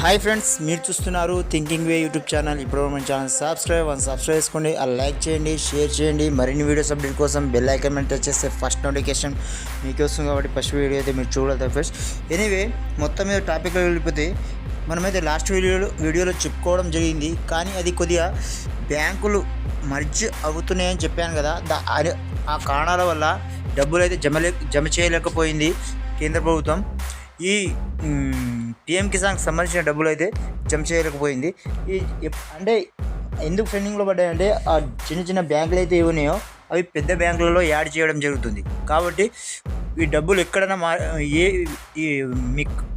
Hi friends, మీరు చూస్తున్నారు thinking వే YouTube channel. ఇప్పుడు మన ఛానల్ సబ్స్క్రైబ్ చేసుకోండి, లైక్ చేయండి, షేర్ చేయండి. మరిన్ని వీడియోస్ అప్డేట్ కోసం బెల్ ఐకాన్ టచ్ చేస్తే ఫస్ట్ నోటిఫికేషన్ మీకు వస్తుంది. కాబట్టి ఫస్ట్ వీడియో అయితే మీరు చూడలేదు ఫ్రెండ్స్. ఎనీవే, మొత్తం మీద టాపిక్లో వెళ్ళిపోతే మనమైతే లాస్ట్ వీడియోలో చెప్పుకోవడం జరిగింది. కానీ అది కొద్దిగా బ్యాంకులు మర్జ్ అవుతున్నాయని చెప్పాను కదా, ఆ కారణాల వల్ల డబ్బులు అయితే జమ చేయలేకపోయింది కేంద్ర ప్రభుత్వం. ఈ పిఎం కిసాన్కి సంబంధించిన డబ్బులు అయితే జమ చేయలేకపోయింది. అంటే ఎందుకు పెండింగ్లో పడ్డాయంటే ఆ చిన్న చిన్న బ్యాంకులు అయితే ఉన్నాయో అవి పెద్ద బ్యాంకులలో యాడ్ చేయడం జరుగుతుంది. కాబట్టి ఈ డబ్బులు ఎక్కడైనా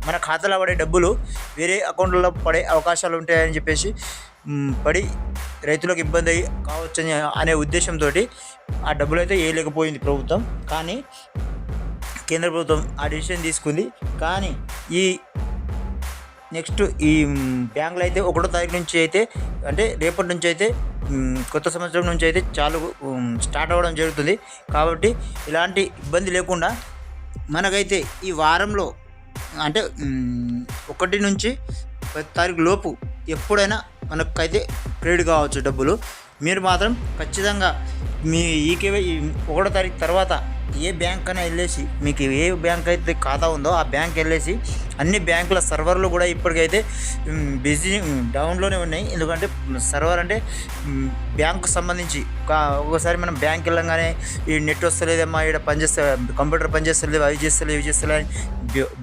మన ఖాతాలో పడే డబ్బులు వేరే అకౌంట్లలో పడే అవకాశాలు ఉంటాయని చెప్పేసి పడి రైతులకు ఇబ్బంది కావచ్చని అనే ఉద్దేశంతో ఆ డబ్బులు అయితే వేయలేకపోయింది ప్రభుత్వం. కానీ కేంద్ర ప్రభుత్వం ఆ డిసిషన్ తీసుకుంది. కానీ ఈ నెక్స్ట్ ఈ బ్యాంకులు అయితే 1వ తారీఖు నుంచి అయితే, అంటే రేపటి నుంచి అయితే, కొత్త సంవత్సరం నుంచి అయితే స్టార్ట్ అవ్వడం జరుగుతుంది. కాబట్టి ఇలాంటి ఇబ్బంది లేకుండా మనకైతే ఈ వారంలో అంటే 1 నుంచి 10 తారీఖు లోపు ఎప్పుడైనా మనకైతే క్రెడిట్ కావచ్చు డబ్బులు. మీరు మాత్రం ఖచ్చితంగా మీ ఈకేవై 1వ తారీఖు తర్వాత ఏ బ్యాంక్ అయినా వెళ్ళేసి, మీకు ఏ బ్యాంక్ అయితే ఖాతా ఉందో ఆ బ్యాంక్ వెళ్ళేసి, అన్ని బ్యాంకుల సర్వర్లు కూడా ఇప్పటికైతే బిజీ డౌన్లోనే ఉన్నాయి. ఎందుకంటే సర్వర్ అంటే బ్యాంకు సంబంధించి ఒకసారి మనం బ్యాంక్ వెళ్ళంగానే ఈ నెట్ వస్తలేదమ్మా, ఇక్కడ కంప్యూటర్ పనిచేస్తలేదు, అవి చేస్తలేదు, ఇవి చేస్తలేదు అని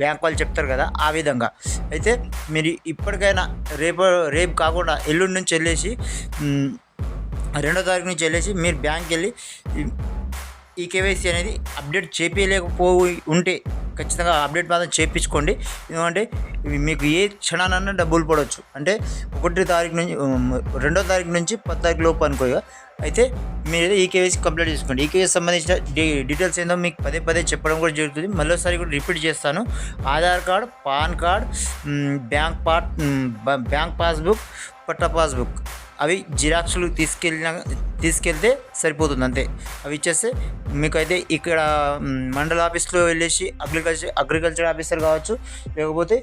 బ్యాంక్ వాళ్ళు చెప్తారు కదా, ఆ విధంగా అయితే మీరు ఇప్పటికైనా రేపు కాకుండా ఎల్లుండి నుంచి వెళ్ళేసి 2వ తారీఖు నుంచి వెళ్ళేసి మీరు బ్యాంక్కి వెళ్ళి ఈ కేవైసీ అనేది అప్డేట్ చేపించలేకపోయి ఉంటే ఖచ్చితంగా అప్డేట్ మాత్రం చేయించుకోండి. ఎందుకంటే మీకు ఏ క్షణానన్నా డబ్బులు పడవచ్చు. అంటే 1వ తారీఖు నుంచి 2వ తారీఖు నుంచి 10 తారీఖు లోపు అనుకోగా అయితే మీరు ఈ కేవైసీ కంప్లీట్ చేసుకోండి. ఈ కేవైసీ సంబంధించిన డీటెయిల్స్ ఏందో మీకు పదే చెప్పడం కూడా జరుగుతుంది. మళ్ళీసారి కూడా రిపీట్ చేస్తాను. Aadhaar card, PAN card, bank passbook, patta passbook, అవి జిరాక్స్లు తీసుకెళ్తే సరిపోతుంది, అంతే. అవి ఇచ్చేస్తే మీకైతే ఇక్కడ మండల ఆఫీస్లో వెళ్ళేసి అగ్రికల్చర్ ఆఫీసర్ కావచ్చు, లేకపోతే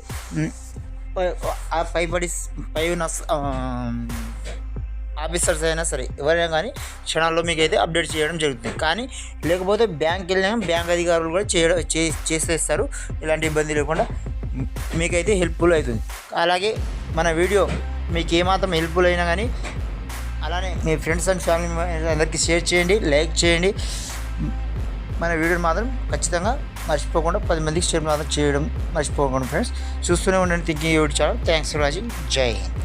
పైన ఆఫీసర్స్ అయినా సరే ఎవరైనా కానీ క్షణాల్లో మీకు అయితే అప్డేట్ చేయడం జరుగుతుంది. కానీ లేకపోతే బ్యాంక్ వెళ్ళినా బ్యాంక్ అధికారులు కూడా చేసేస్తారు. ఎలాంటి ఇబ్బంది లేకుండా మీకైతే హెల్ప్ఫుల్ అవుతుంది. అలాగే మన వీడియో మీకు ఏమాత్రం హెల్ప్ఫుల్ అయినా కానీ అలానే మీ ఫ్రెండ్స్ అండ్ ఫ్యామిలీ అందరికీ షేర్ చేయండి, లైక్ చేయండి. మన వీడియోని మాత్రం ఖచ్చితంగా మర్చిపోకుండా 10 మందికి షేర్ మాత్రం చేయడం మర్చిపోకుండా ఫ్రెండ్స్. చూస్తూనే ఉండండి thinking YouTube channel. Thanks for watching. జై హింద్.